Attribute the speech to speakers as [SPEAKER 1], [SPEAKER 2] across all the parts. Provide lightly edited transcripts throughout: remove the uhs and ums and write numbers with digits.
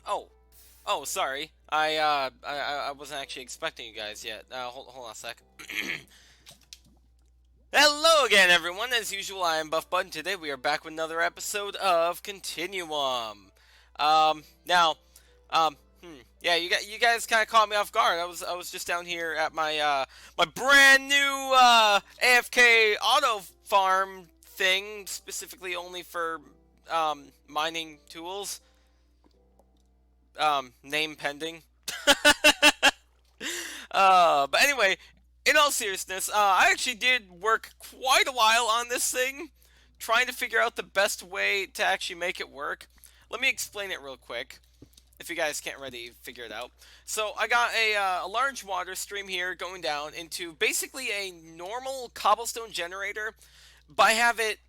[SPEAKER 1] Oh, oh, sorry. I wasn't actually expecting you guys yet. Hold on a sec. Hello again, everyone. As usual, I am Buff Button. Today we are back with another episode of Continuum. Now, yeah, you guys kind of caught me off guard. I was just down here at my brand new AFK auto farm thing, specifically only for mining tools. Name pending. But anyway, in all seriousness, I actually did work quite a while on this thing, trying to figure out the best way to actually make it work. Let me explain it real quick, if you guys can't already figure it out. So I got a large water stream here going down into basically a normal cobblestone generator, but I have it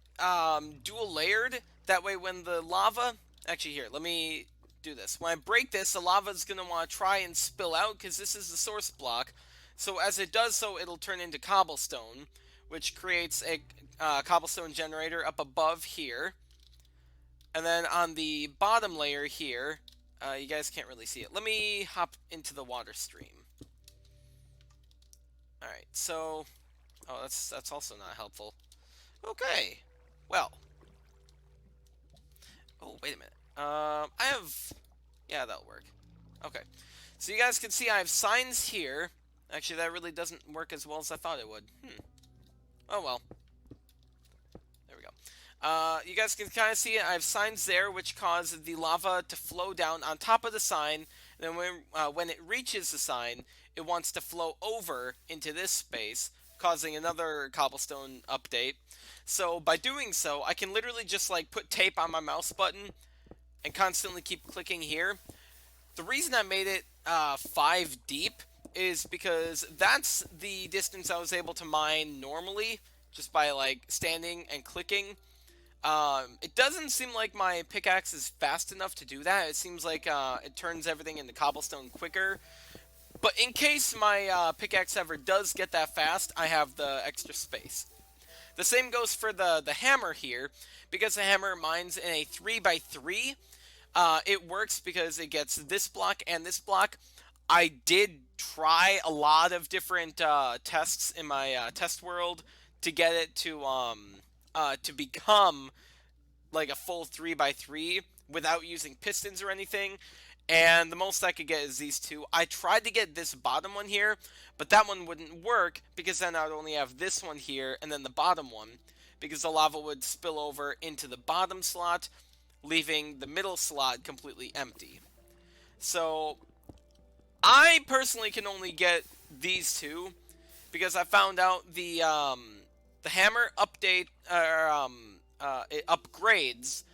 [SPEAKER 1] dual layered. That way when the lava... Actually, here, let me do this. When I break this, the lava is going to want to try and spill out because this is the source block. So as it does so, it'll turn into cobblestone, which creates a cobblestone generator up above here. And then on the bottom layer here, you guys can't really see it. Let me hop into the water stream. Alright, so... Oh, that's also not helpful. Okay. Well. Oh, wait a minute. I have... Yeah, that'll work. Okay. So you guys can see I have signs here. Actually, that really doesn't work as well as I thought it would. Oh, well. There we go. You guys can kind of see it. I have signs there which cause the lava to flow down on top of the sign. And then when it reaches the sign, it wants to flow over into this space, causing another cobblestone update. So by doing so, I can literally just like put tape on my mouse button and constantly keep clicking here. The reason I made it 5 deep is because that's the distance I was able to mine normally, just by like standing and clicking. It doesn't seem like my pickaxe is fast enough to do that. It seems like it turns everything into cobblestone quicker. But in case my pickaxe ever does get that fast, I have the extra space. The same goes for the hammer here. Because the hammer mines in a 3x3, it works because it gets this block and this block. I did try a lot of different tests in my test world to get it to become like a full 3x3 without using pistons or anything. And the most I could get is these two. I tried to get this bottom one here, but that one wouldn't work because then I'd only have this one here and then the bottom one, because the lava would spill over into the bottom slot, leaving the middle slot completely empty. So I personally can only get these two because I found out the hammer update it upgrades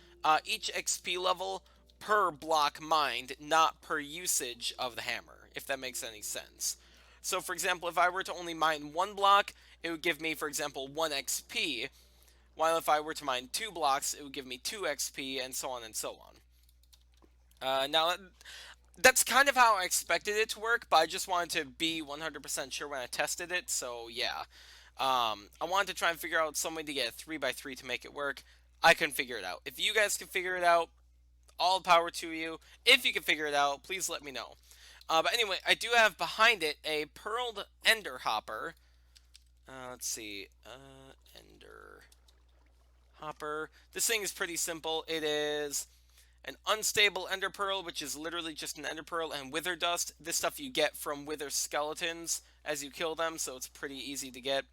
[SPEAKER 1] each XP level per block mined, not per usage of the hammer, if that makes any sense. So for example, if I were to only mine one block, it would give me, for example, 1 XP, while if I were to mine 2 blocks, it would give me 2 XP, and so on and so on. Now, that's kind of how I expected it to work, but I just wanted to be 100% sure when I tested it, so yeah. I wanted to try and figure out some way to get a 3x3 to make it work. I couldn't figure it out. If you guys can figure it out, all power to you. If you can figure it out, please let me know. But anyway, I do have behind it a pearled ender hopper. Let's see. Ender hopper. This thing is pretty simple. It is an unstable ender pearl, which is literally just an ender pearl, and wither dust. This stuff you get from wither skeletons as you kill them, so it's pretty easy to get.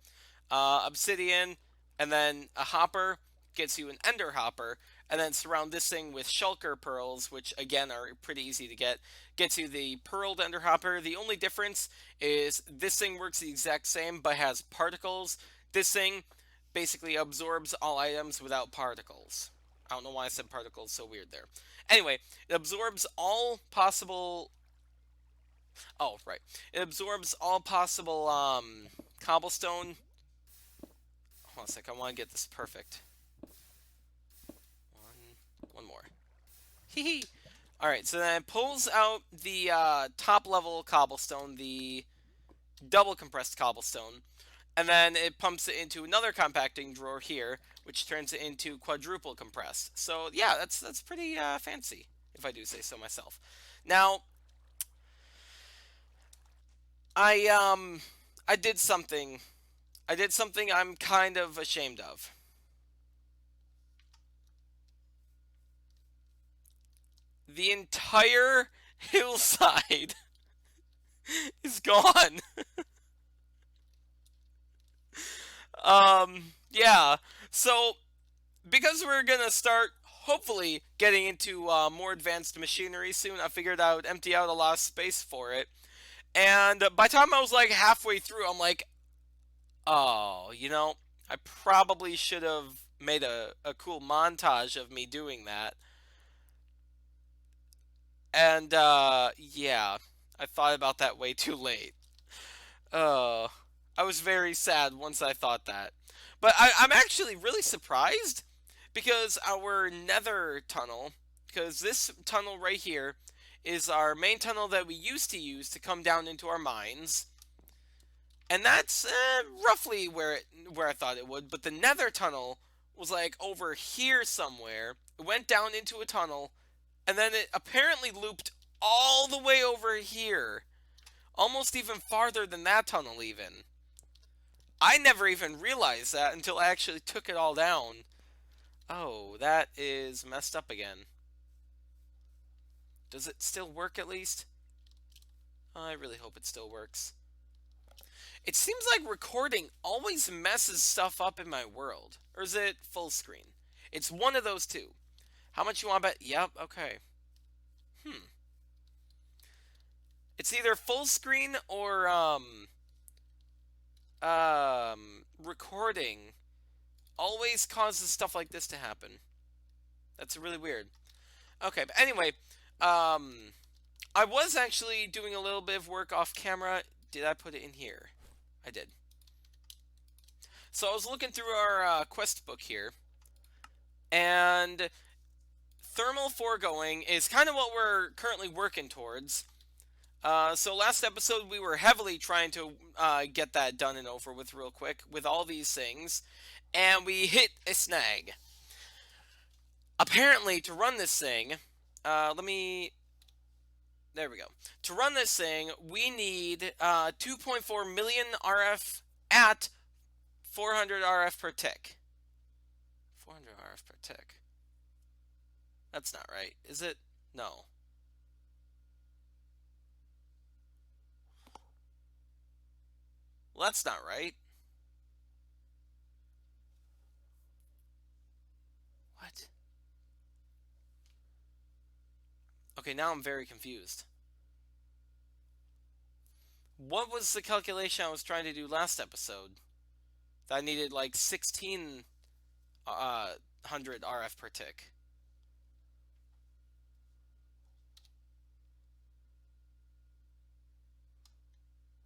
[SPEAKER 1] Obsidian, and then a hopper gets you an ender hopper, and then surround this thing with shulker pearls, which again are pretty easy to get. Gets you the pearled ender hopper. The only difference is this thing works the exact same, but has particles. This thing basically absorbs all items without particles. I don't know why I said particles, so weird there. Anyway, it absorbs all possible... Oh, right. It absorbs all possible cobblestone. Hold on a sec, I want to get this perfect. One more. Hee hee. Alright, so then it pulls out the top level cobblestone, the double compressed cobblestone. and then it pumps it into another compacting drawer here, which turns it into quadruple compressed. So yeah, that's pretty fancy, if I do say so myself. Now, I um I did something. I did something I'm kind of ashamed of. The entire hillside is gone. Yeah. So because we're gonna start hopefully getting into more advanced machinery soon, I figured I would empty out a lot of space for it. And by the time I was like halfway through, I'm like, oh, I probably should have made a cool montage of me doing that. And yeah, I thought about that way too late. Uh, I was very sad once I thought that. But I'm actually really surprised because our nether tunnel, because this tunnel right here is our main tunnel that we used to use to come down into our mines. And that's roughly where I thought it would. But the nether tunnel was like over here somewhere. It went down into a tunnel, and then it apparently looped all the way over here. Almost even farther than that tunnel, even. I never even realized that until I actually took it all down. Oh, that is messed up again. Does it still work at least? I really hope it still works. It seems like recording always messes stuff up in my world. Or is it full screen? It's one of those two. How much you want to bet? Yep, okay. Hmm. It's either full screen or, recording always causes stuff like this to happen. That's really weird. Okay, but anyway, I was actually doing a little bit of work off camera. Did I put it in here? I did. So I was looking through our quest book here, and thermal foregoing is kind of what we're currently working towards. So last episode we were heavily trying to get that done and over with real quick with all these things, and we hit a snag. Apparently, to run this thing, let me. There we go. To run this thing, we need 2.4 million RF at 400 RF per tick. 400 RF per tick. That's not right, is it? No. Well, that's not right. What? Okay, now I'm very confused. What was the calculation I was trying to do last episode? That I needed like 1600 RF per tick.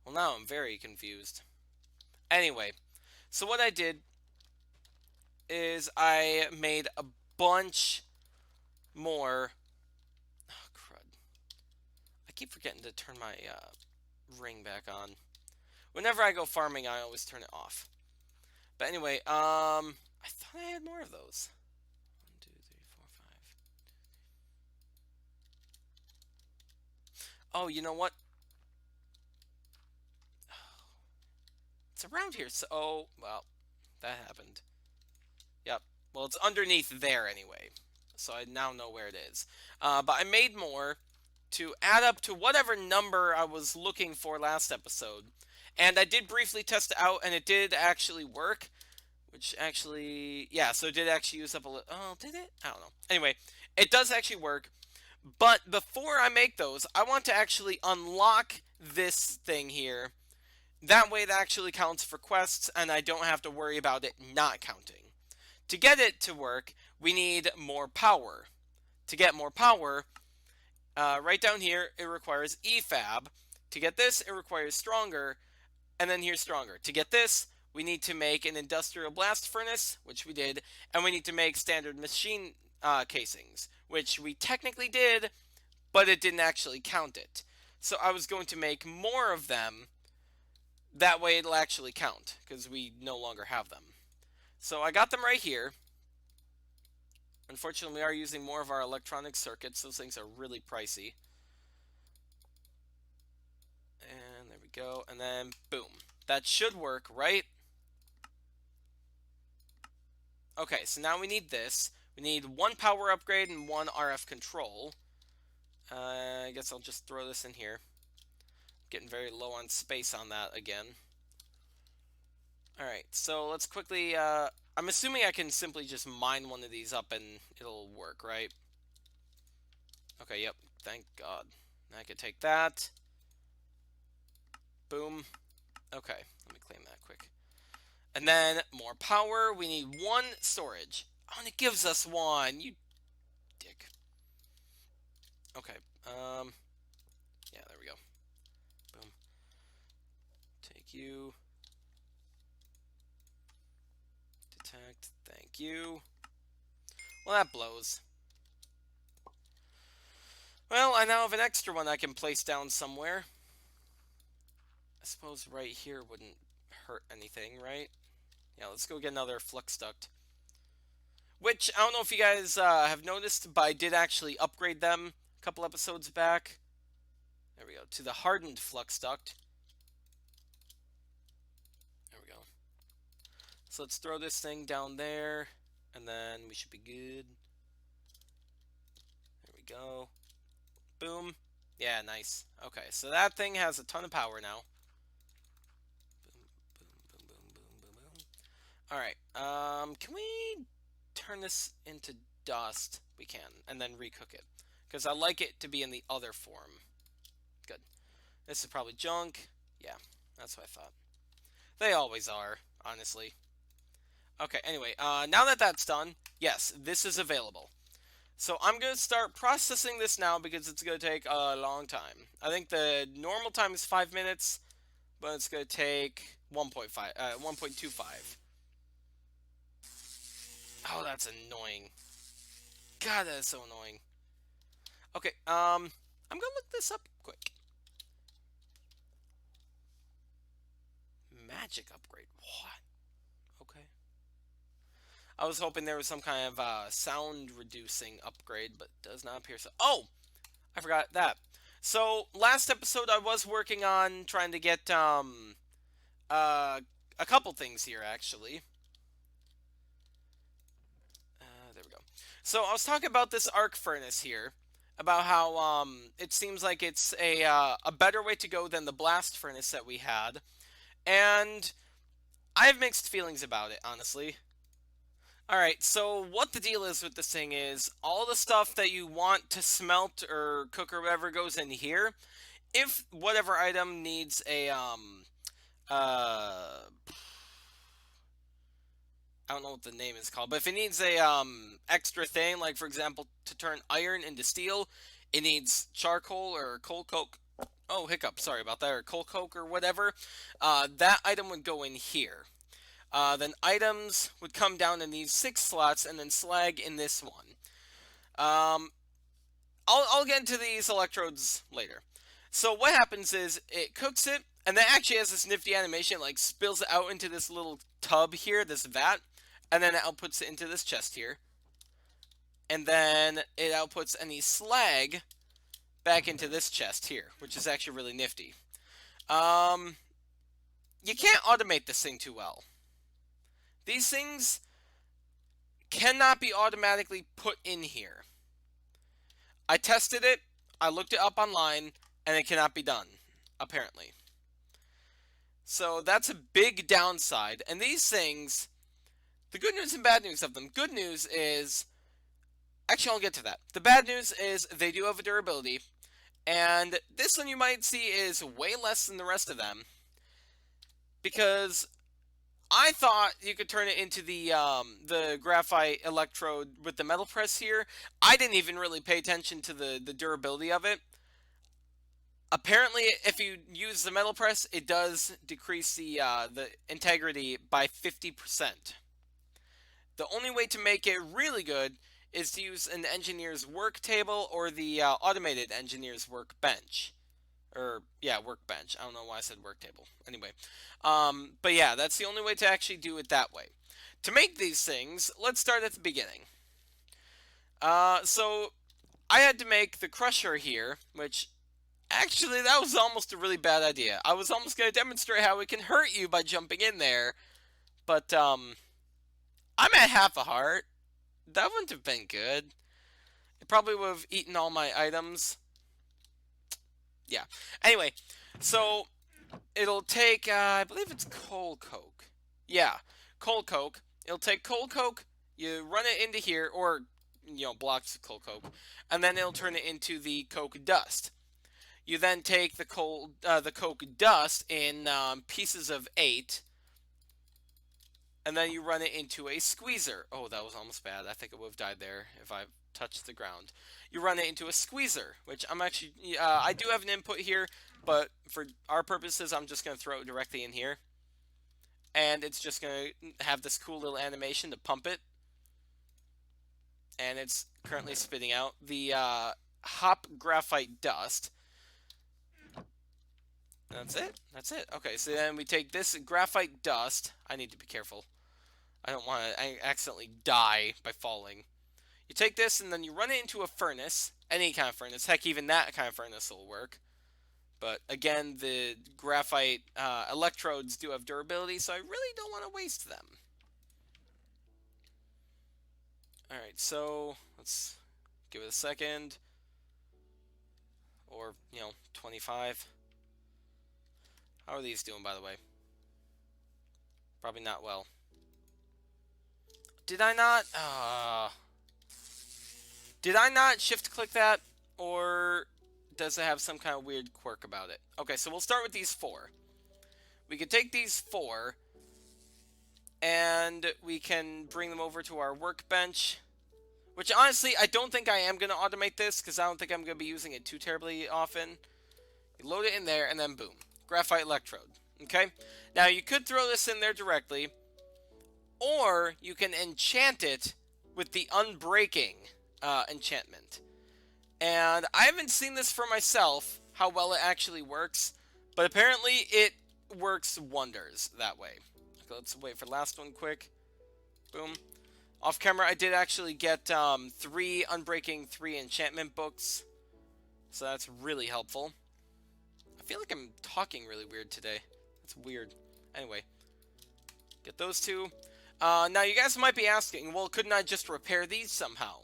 [SPEAKER 1] Well, now I'm very confused. Anyway, so what I did is I made a bunch more. Oh, crud. I keep forgetting to turn my ring back on. Whenever I go farming, I always turn it off. But anyway, I thought I had more of those. 1, 2, 3, 4, 5. Oh, you know what? It's around here. So, oh, well, that happened. Yep. Well, it's underneath there anyway. So I now know where it is. But I made more to add up to whatever number I was looking for last episode. And I did briefly test it out, and it did actually work. Which actually, yeah, so it did actually use up a little. Oh, did it? I don't know. Anyway, it does actually work. But before I make those, I want to actually unlock this thing here. That way it actually counts for quests, and I don't have to worry about it not counting. To get it to work, we need more power. To get more power, right down here, it requires EFAB. To get this, it requires stronger, and then here's stronger. To get this, we need to make an industrial blast furnace, which we did, and we need to make standard machine casings, which we technically did, but it didn't actually count it. So I was going to make more of them That way it'll actually count, because we no longer have them. So I got them right here. Unfortunately, we are using more of our electronic circuits. Those things are really pricey. And there we go. And then, boom. That should work, right? Okay, so now we need this. We need one power upgrade and one RF control. I guess I'll just throw this in here. Getting very low on space on that again. Alright, so let's quickly, I'm assuming I can simply just mine one of these up and it'll work, right? Okay, yep, thank God. I could take that. Boom. Okay, let me claim that quick. And then, more power. We need one storage. Oh, and it gives us one, you dick. Okay, yeah, there we go. Boom. Take you. Detect, thank you. Well, that blows. Well, I now have an extra one I can place down somewhere. I suppose right here wouldn't hurt anything, right? Yeah, let's go get another flux duct. Which, I don't know if you guys have noticed, but I did actually upgrade them a couple episodes back. There we go, to the hardened flux duct. There we go. So let's throw this thing down there, and then we should be good. There we go. Boom. Yeah, nice. Okay, so that thing has a ton of power now. Boom, boom, boom, boom, boom, boom, boom. Alright, can we turn this into dust? We can, and then recook it. Because I like it to be in the other form. Good. This is probably junk. Yeah, that's what I thought. They always are, honestly. Okay, anyway, now that that's done, yes, this is available. So I'm going to start processing this now because it's going to take a long time. I think the normal time is 5 minutes, but it's going to take 1.25. Oh, that's annoying. God, that is so annoying. Okay, I'm going to look this up quick. Magic upgrade. What? Okay. I was hoping there was some kind of sound reducing upgrade, but does not appear so. Oh! I forgot that. So, last episode I was working on trying to get a couple things here, actually. There we go. So, I was talking about this arc furnace here. About how it seems like it's a better way to go than the blast furnace that we had. And I have mixed feelings about it, honestly. Alright, so what the deal is with this thing is, all the stuff that you want to smelt or cook or whatever goes in here. If whatever item needs a, uh, I don't know what the name is called, but if it needs a, extra thing, like for example, to turn iron into steel, it needs charcoal or coal coke. Oh, hiccup, sorry about that, or coal coke or whatever. That item would go in here. Then items would come down in these 6 slots, and then slag in this one. I'll get into these electrodes later. So what happens is, it cooks it, and then actually has this nifty animation, like spills it out into this little tub here, this vat, and then it outputs it into this chest here. And then it outputs any slag back into this chest here, which is actually really nifty. You can't automate this thing too well. These things cannot be automatically put in here. I tested it, I looked it up online, and it cannot be done, apparently. So that's a big downside. And these things, the good news and bad news of them. Good news is, actually I'll get to that. The bad news is they do have a durability. And this one you might see is way less than the rest of them. Because I thought you could turn it into the graphite electrode with the metal press here. I didn't even really pay attention to the durability of it. Apparently, if you use the metal press, it does decrease the integrity by 50%. The only way to make it really good is to use an engineer's work table or the automated engineer's workbench. Or, yeah, workbench. I don't know why I said work table. Anyway. But yeah, that's the only way to actually do it that way. To make these things, let's start at the beginning. So I had to make the crusher here, which actually that was almost a really bad idea. I was almost going to demonstrate how it can hurt you by jumping in there, but I'm at half a heart. That wouldn't have been good. It probably would have eaten all my items. Yeah. Anyway, so it'll take, I believe it's coal coke. Yeah, coal coke. It'll take coal coke, you run it into here, or, blocks of coal coke, and then it'll turn it into the coke dust. You then take the coke dust in pieces of 8, and then you run it into a squeezer. Oh, that was almost bad. I think it would have died there if I touched the ground. You run it into a squeezer, which I'm actually, I do have an input here, but for our purposes, I'm just going to throw it directly in here. And it's just going to have this cool little animation to pump it. And it's currently spitting out the hop graphite dust. That's it. That's it. Okay, so then we take this graphite dust. I need to be careful. I don't want to accidentally die by falling. You take this and then you run it into a furnace. Any kind of furnace. Heck, even that kind of furnace will work. But again, the graphite electrodes do have durability, so I really don't want to waste them. Alright, so let's give it a second. Or, 25. How are these doing, by the way? Probably not well. Did I not? Did I not shift click that? Or does it have some kind of weird quirk about it? Okay, so we'll start with these 4. We can take these 4, and we can bring them over to our workbench. Which, honestly, I don't think I am going to automate this, because I don't think I'm going to be using it too terribly often. You load it in there, and then boom. Graphite electrode. Okay? Now, you could throw this in there directly, or you can enchant it with the unbreaking enchantment. And I haven't seen this for myself, how well it actually works, but apparently it works wonders that way. Okay, let's wait for the last one quick. Boom. Off camera, I did actually get 3 unbreaking, 3 enchantment books, so that's really helpful. I feel like I'm talking really weird today. That's weird. Anyway, get those 2. Now, you guys might be asking, well, couldn't I just repair these somehow?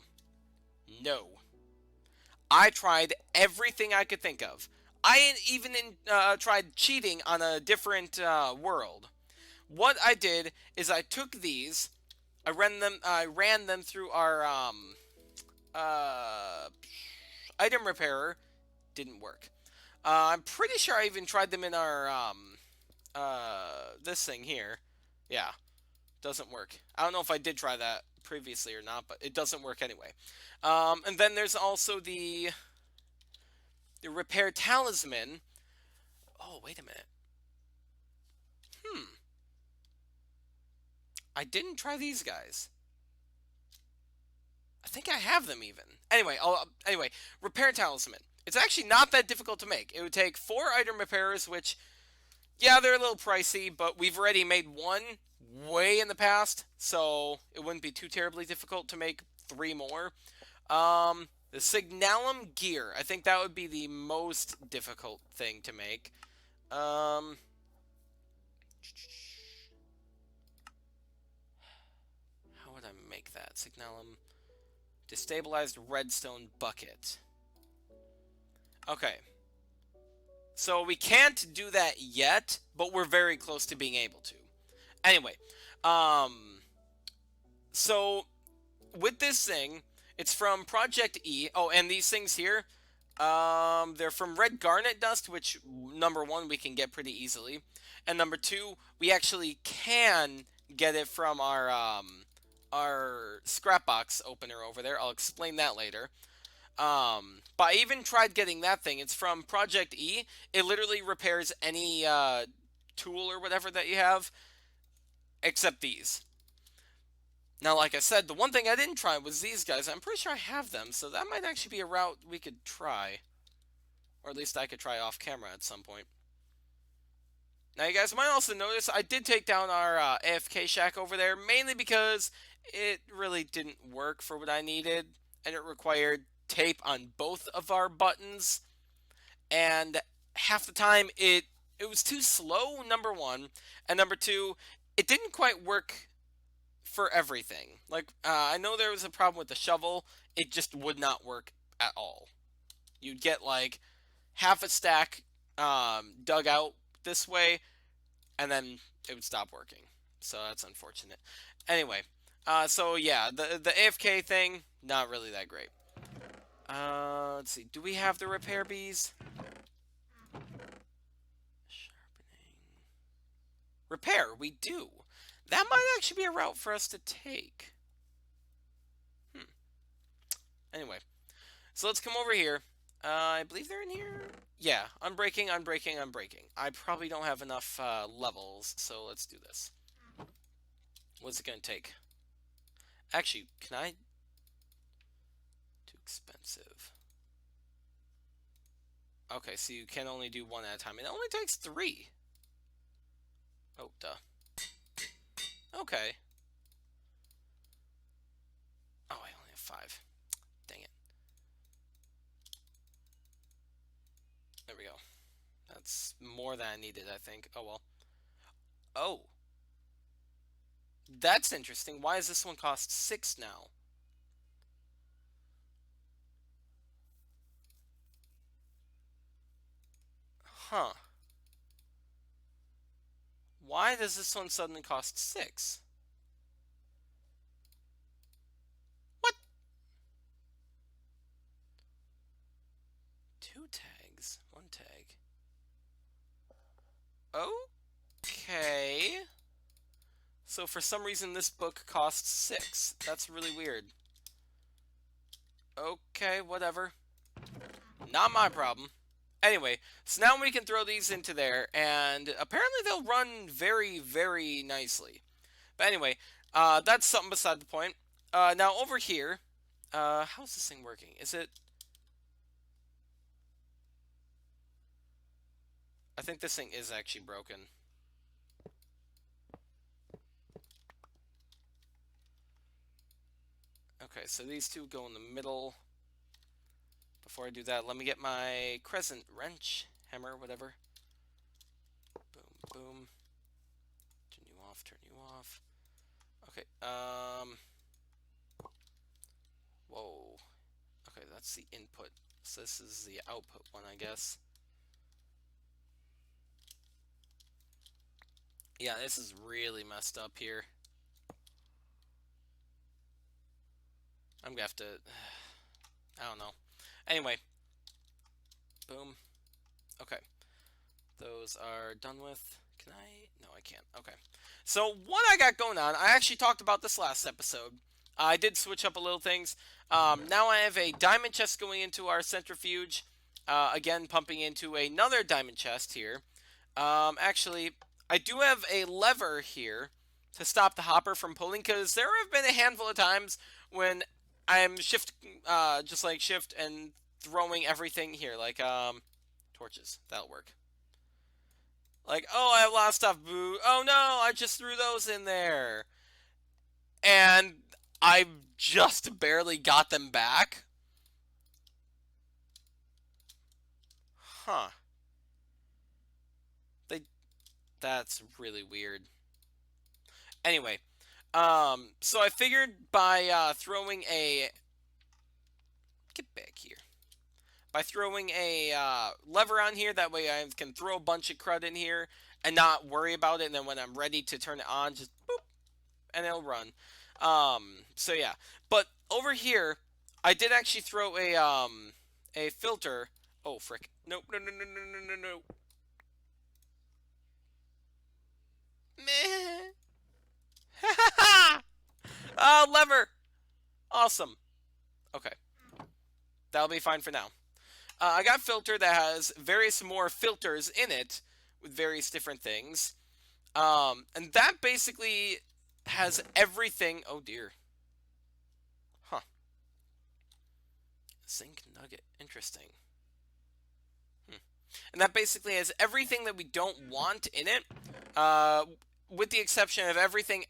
[SPEAKER 1] No. I tried everything I could think of. I even tried cheating on a different world. What I did is I took these, I ran them through our item repairer. Didn't work. I'm pretty sure I even tried them in our this thing here. Yeah, doesn't work. I don't know if I did try that previously or not, but it doesn't work anyway. And then there's also the repair talisman. Oh, wait a minute. I didn't try these guys. I think I have them even. Anyway, repair talisman. It's actually not that difficult to make. It would take 4 item repairers, which, yeah, they're a little pricey, but we've already made 1 way in the past, so it wouldn't be too terribly difficult to make 3 more. The Signalum gear. I think that would be the most difficult thing to make. How would I make that? Signalum. Destabilized redstone bucket. Okay. So we can't do that yet, but we're very close to being able to. Anyway, so with this thing, it's from Project E. Oh, and these things here, they're from red garnet dust, which, number 1, we can get pretty easily. And number 2, we actually can get it from our scrap box opener over there. I'll explain that later. But I even tried getting that thing. It's from Project E. It literally repairs any tool or whatever that you have, except these. Now, like I said, the one thing I didn't try was these guys. I'm pretty sure I have them, so that might actually be a route we could try. Or at least I could try off camera at some point. Now, you guys might also notice I did take down our AFK shack over there, mainly because it really didn't work for what I needed, and it required tape on both of our buttons, and half the time it was too slow, number one, and number two, it didn't quite work for everything. Like, I know there was a problem with the shovel, it just would not work at all. You'd get, like, half a stack dug out this way, and then it would stop working. So that's unfortunate. Anyway, so yeah, the AFK thing, not really that great. Let's see. Do we have the repair bees? Sharpening. Repair, we do. That might actually be a route for us to take. Anyway, so let's come over here. I believe they're in here. Yeah, unbreaking, unbreaking, unbreaking. I probably don't have enough levels, so let's do this. What's it gonna take? Actually, can I? Too expensive. Okay, so you can only do one at a time. It only takes 3. Oh, duh. Okay. Oh, I only have 5. Dang it. There we go. That's more than I needed, I think. Oh, well. Oh. That's interesting. Why does this one cost 6 now? Huh. Why does this one suddenly cost 6? What? 2 tags? 1 tag. Okay. So for some reason this book costs 6. That's really weird. Okay, whatever. Not my problem. Anyway, so now we can throw these into there, and apparently they'll run very, very nicely. But anyway, that's something beside the point. Now over here, how's this thing working? Is it... I think this thing is actually broken. Okay, so these two go in the middle. Before I do that, let me get my crescent wrench, hammer, whatever. Boom, boom. Turn you off, turn you off. Okay, whoa. Okay, that's the input. So this is the output one, I guess. Yeah, this is really messed up here. I'm gonna have to... I don't know. Anyway. Boom. Okay. Those are done with. Can I? No, I can't. Okay. So, what I got going on, I actually talked about this last episode. I did switch up a little things. Now I have a diamond chest going into our centrifuge. Again, pumping into another diamond chest here. Actually, I do have a lever here to stop the hopper from pulling, because there have been a handful of times when I'm just like shift and throwing everything here, like torches. That'll work. Like, oh, I have a lot of stuff. Boo! Oh no, I just threw those in there, and I just barely got them back. Huh? They. That's really weird. Anyway, so I figured by throwing a get back here. By throwing a lever on here, that way I can throw a bunch of crud in here and not worry about it. And then when I'm ready to turn it on, just boop, and it'll run. So yeah. But over here, I did actually throw a filter. Oh frick! Nope, no, no, no, no, no, no, no. Meh. Lever. Awesome. Okay, that'll be fine for now. I got a filter that has various more filters in it with various different things. And that basically has everything. Oh dear. Huh. Zinc nugget. Interesting. And that basically has everything that we don't want in it, uh, with the exception of everything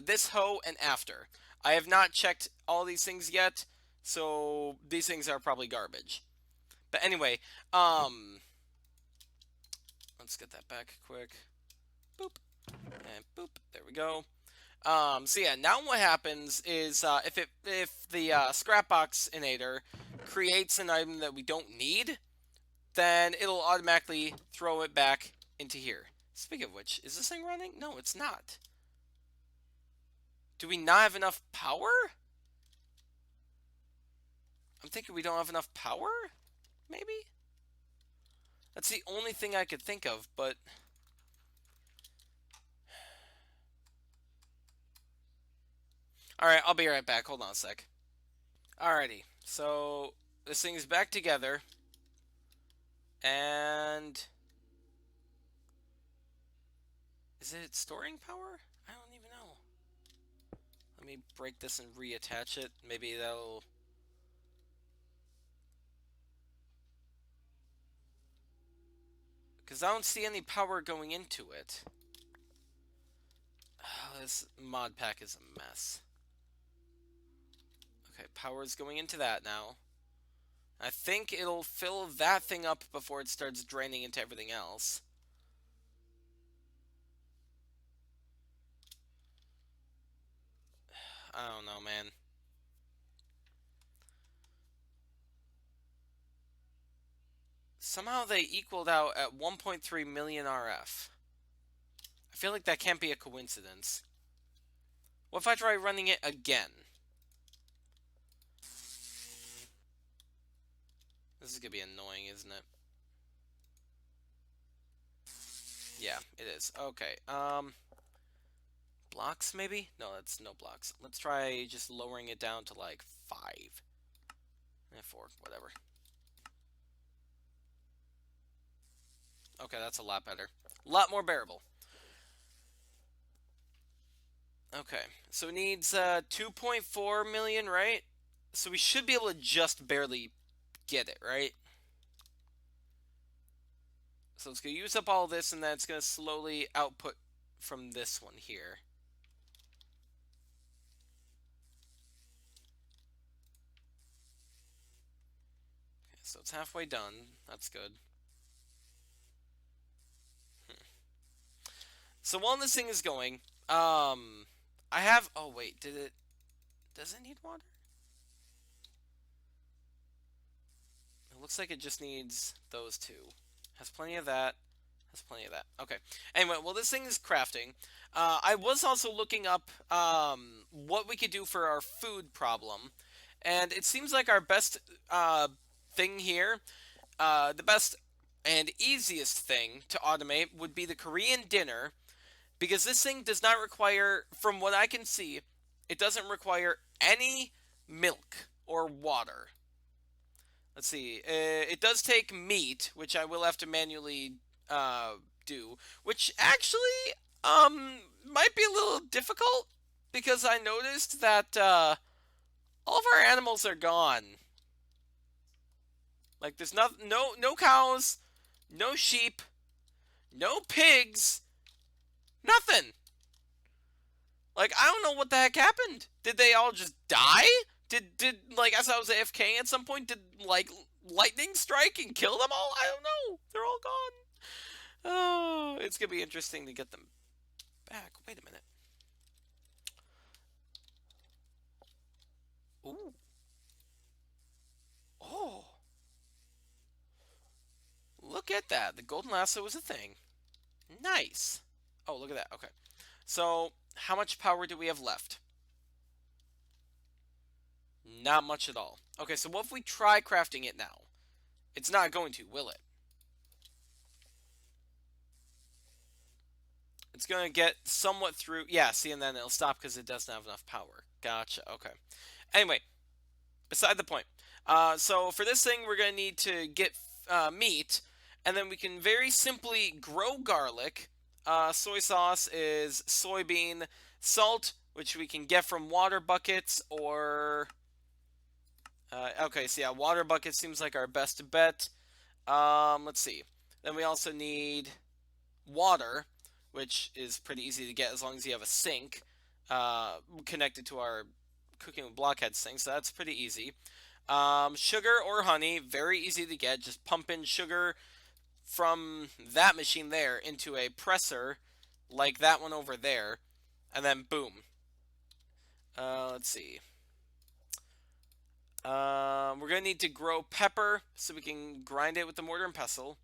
[SPEAKER 1] this hoe and after. I have not checked all these things yet, so these things are probably garbage. But anyway, let's get that back quick. Boop. And boop. There we go. So yeah, now what happens is if the Scrapbox Inator creates an item that we don't need, then it'll automatically throw it back into here. Speaking of which, is this thing running? No, it's not. Do we not have enough power? I'm thinking we don't have enough power? Maybe? That's the only thing I could think of, but... Alright, I'll be right back. Hold on a sec. Alrighty, so this thing's back together. And... Is it storing power? I don't even know. Let me break this and reattach it. Maybe that'll... Because I don't see any power going into it. Oh, this mod pack is a mess. Okay, power's going into that now. I think it'll fill that thing up before it starts draining into everything else. I don't know, man. Somehow they equaled out at 1.3 million RF. I feel like that can't be a coincidence. What if I try running it again? This is gonna be annoying, isn't it? Yeah, it is. Okay, blocks maybe? No, that's no blocks. Let's try just lowering it down to like 5. 4, whatever. Okay, that's a lot better. A lot more bearable. Okay, so it needs 2.4 million, right? So we should be able to just barely get it, right? So it's going to use up all this, and then it's going to slowly output from this one here. Okay, so it's halfway done. That's good. So while this thing is going, I have... Oh, wait, did it... Does it need water? It looks like it just needs those two. Has plenty of that. Has plenty of that. Okay. Anyway, well, this thing is crafting. I was also looking up what we could do for our food problem. And it seems like our best thing here, the best and easiest thing to automate would be the Korean dinner. Because this thing does not require, from what I can see, it doesn't require any milk or water. Let's see. It does take meat, which I will have to manually do, which actually might be a little difficult because I noticed that all of our animals are gone. Like there's no cows, no sheep, no pigs, nothing. Like I don't know what the heck happened. Did they all just die? Did like as I was AFK at some point, did like lightning strike and kill them all? I don't know. They're all gone. Oh, it's gonna be interesting to get them back. Wait a minute. Ooh. Oh. Look at that. The golden lasso is a thing. Nice. Oh, look at that. Okay. So, how much power do we have left? Not much at all. Okay, so what if we try crafting it now? It's not going to, will it? It's going to get somewhat through. Yeah, see, and then it'll stop because it doesn't have enough power. Gotcha. Okay. Anyway, beside the point. So for this thing, we're going to need to get meat, and then we can very simply grow garlic. Soy sauce is soybean. Salt, which we can get from water buckets, or... okay, so yeah, water bucket seems like our best bet. Let's see. Then we also need water, which is pretty easy to get as long as you have a sink connected to our cooking with blockhead sink, so that's pretty easy. Sugar or honey, very easy to get. Just pump in sugar from that machine there into a presser like that one over there, and then boom. Let's see. We're going to need to grow pepper so we can grind it with the mortar and pestle,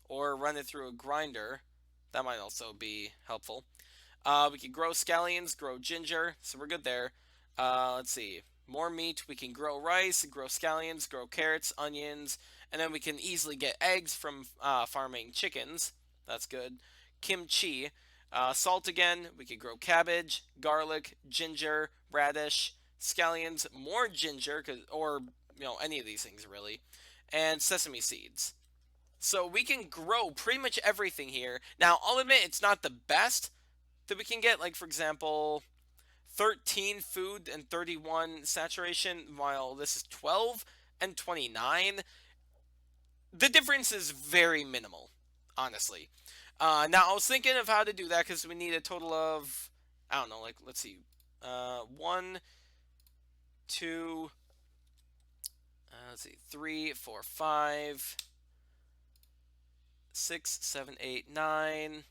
[SPEAKER 1] or run it through a grinder. That might also be helpful. We can grow scallions, grow ginger, so we're good there. Let's see. More meat. We can grow rice, grow scallions, grow carrots, onions, and then we can easily get eggs from farming chickens. That's good. Kimchi. Salt again. We can grow cabbage, garlic, ginger, radish, scallions, more ginger, or any of these things really, and sesame seeds. So we can grow pretty much everything here. Now, I'll admit it's not the best that we can get. Like, for example, 13 food and 31 saturation, while this is 12 and 29. The difference is very minimal, honestly. Now, I was thinking of how to do that because we need a total of, I don't know, like, let's see, 1, 2, let's see, 3, 4, 5, 6, 7, 8, 9,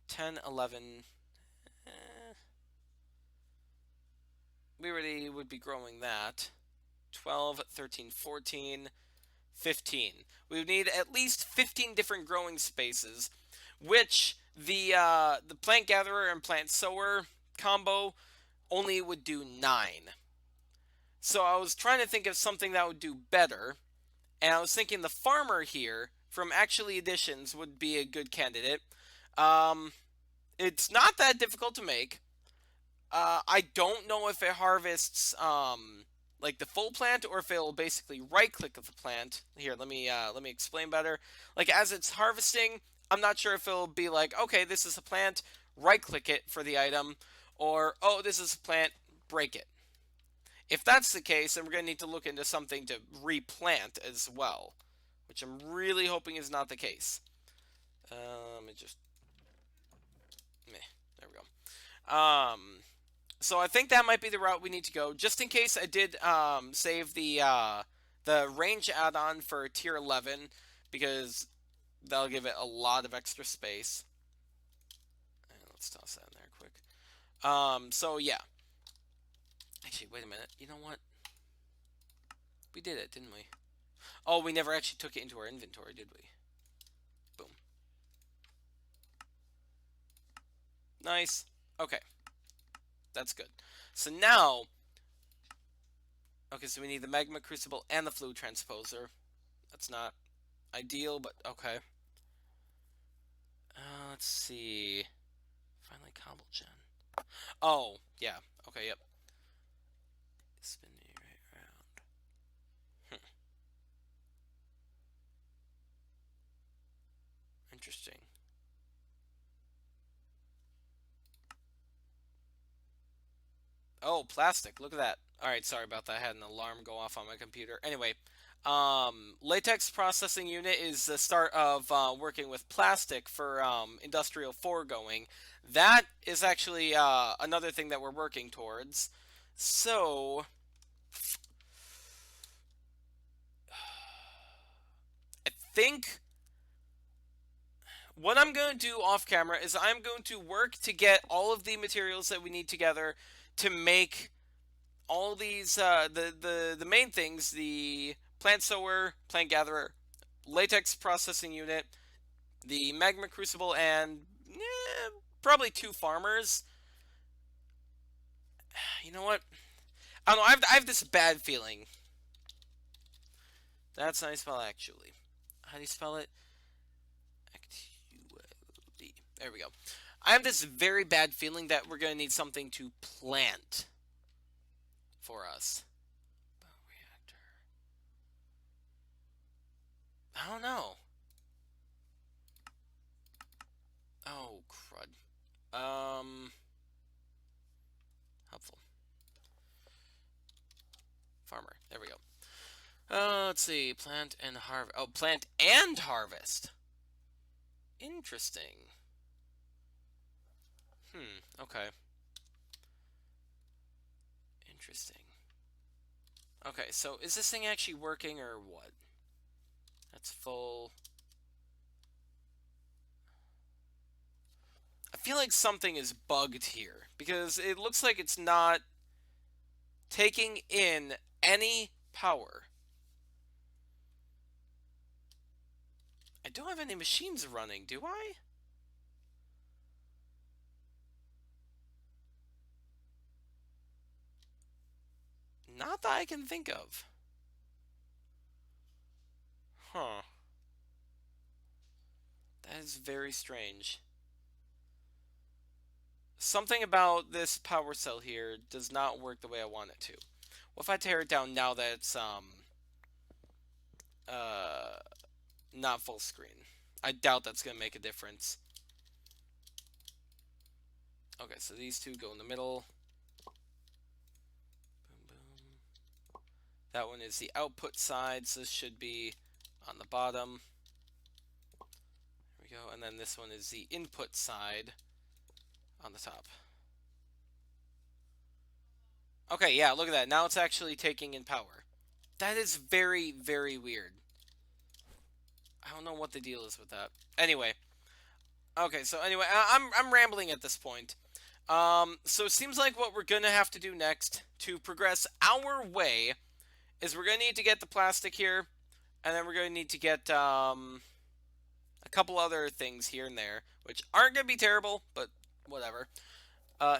[SPEAKER 1] 10, 11. Eh, we already would be growing that. 12, 13, 14, 15. We would need at least 15 different growing spaces, which the plant gatherer and plant sower combo only would do 9. So I was trying to think of something that would do better, and I was thinking the farmer here from Actually Editions would be a good candidate. Um, it's not that difficult to make. I don't know if it harvests like the full plant or if it'll basically right-click the plant. Here, let me explain better. Like as it's harvesting, I'm not sure if it'll be like, okay, this is a plant, right-click it for the item, or oh, this is a plant, break it. If that's the case, then we're gonna need to look into something to replant as well, which I'm really hoping is not the case. It just, meh, there we go. So I think that might be the route we need to go. Just in case, I did save the range add-on for tier 11 because that'll give it a lot of extra space. And let's toss that in there quick. So yeah. Actually, wait a minute. You know what? We did it, didn't we? Oh, we never actually took it into our inventory, did we? Boom. Nice. Okay. That's good. So now, okay, so we need the magma crucible and the fluid transposer. That's not ideal, but okay. Let's see. Finally, cobble gen. Oh, yeah. Okay, yep. Spin me right around. Interesting. Oh, plastic. Look at that. Alright, sorry about that. I had an alarm go off on my computer. Anyway, latex processing unit is the start of working with plastic for industrial foregoing. That is actually another thing that we're working towards. So, I think what I'm going to do off camera is I'm going to work to get all of the materials that we need together to make all these the main things: the plant sower, plant gatherer, latex processing unit, the magma crucible, and probably 2 farmers. You know what? I don't know. I have this bad feeling. That's how you spell it, actually. How do you spell it? There we go. I have this very bad feeling that we're going to need something to plant for us. Reactor. I don't know. Oh, crud. Helpful. Farmer. There we go. Let's see. Plant and harvest. Oh, plant and harvest. Interesting. Okay. Interesting. Okay, so is this thing actually working or what? That's full. I feel like something is bugged here because it looks like it's not taking in any power. I don't have any machines running, do I? Not that I can think of. Huh. That is very strange. Something about this power cell here does not work the way I want it to. What if I tear it down now that it's uh not full screen? I doubt that's gonna make a difference. Okay, so these two go in the middle. Boom, boom. That one is the output side, so this should be on the bottom. There we go. And then this one is the input side on the top. Okay, yeah, look at that. Now it's actually taking in power. That is very, very weird. I don't know what the deal is with that. Anyway. Okay, so anyway, I'm rambling at this point. So it seems like what we're gonna have to do next to progress our way is we're gonna need to get the plastic here, and then we're gonna need to get a couple other things here and there, which aren't gonna be terrible, but whatever.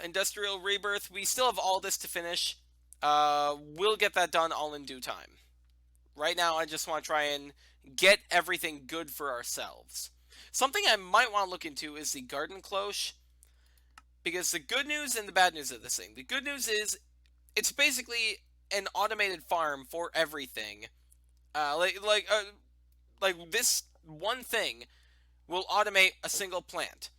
[SPEAKER 1] Industrial rebirth. We still have all this to finish. We'll get that done all in due time. Right now, I just want to try and get everything good for ourselves. Something I might want to look into is the garden cloche, because the good news and the bad news of this thing. The good news is it's basically an automated farm for everything. Like this one thing will automate a single plant.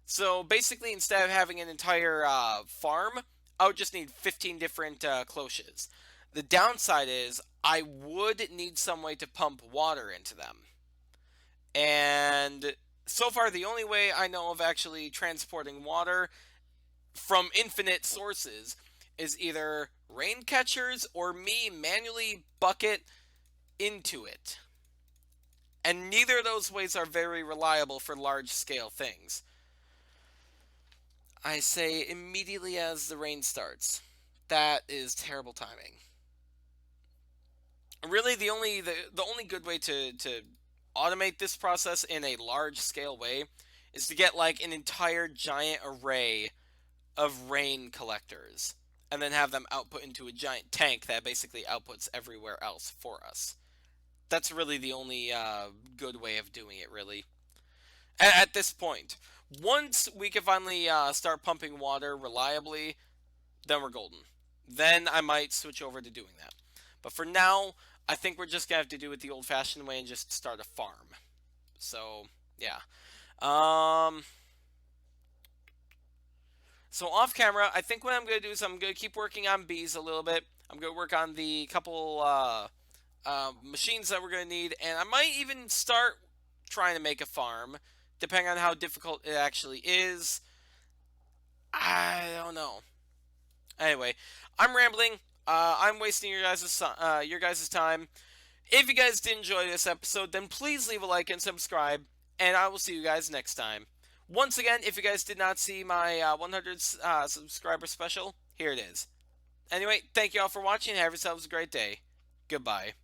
[SPEAKER 1] So basically, instead of having an entire farm, I would just need 15 different cloches. The downside is I would need some way to pump water into them. And so far, the only way I know of actually transporting water from infinite sources is either rain catchers or me manually bucket into it. And neither of those ways are very reliable for large scale things. I say immediately as the rain starts. That is terrible timing. Really, the only good way to automate this process in a large scale way is to get like an entire giant array of rain collectors and then have them output into a giant tank that basically outputs everywhere else for us. That's really the only good way of doing it, really. At this point, once we can finally start pumping water reliably, then we're golden. Then I might switch over to doing that. But for now, I think we're just gonna have to do it the old-fashioned way and just start a farm. So yeah. Um. So off camera, I think what I'm gonna do is I'm gonna keep working on bees a little bit. I'm gonna work on the couple machines that we're gonna need, and I might even start trying to make a farm, depending on how difficult it actually is. I don't know. Anyway, I'm rambling. I'm wasting your guys' time. If you guys did enjoy this episode, then please leave a like and subscribe, and I will see you guys next time. Once again, if you guys did not see my 100 subscriber special, here it is. Anyway, thank you all for watching. Have yourselves a great day. Goodbye.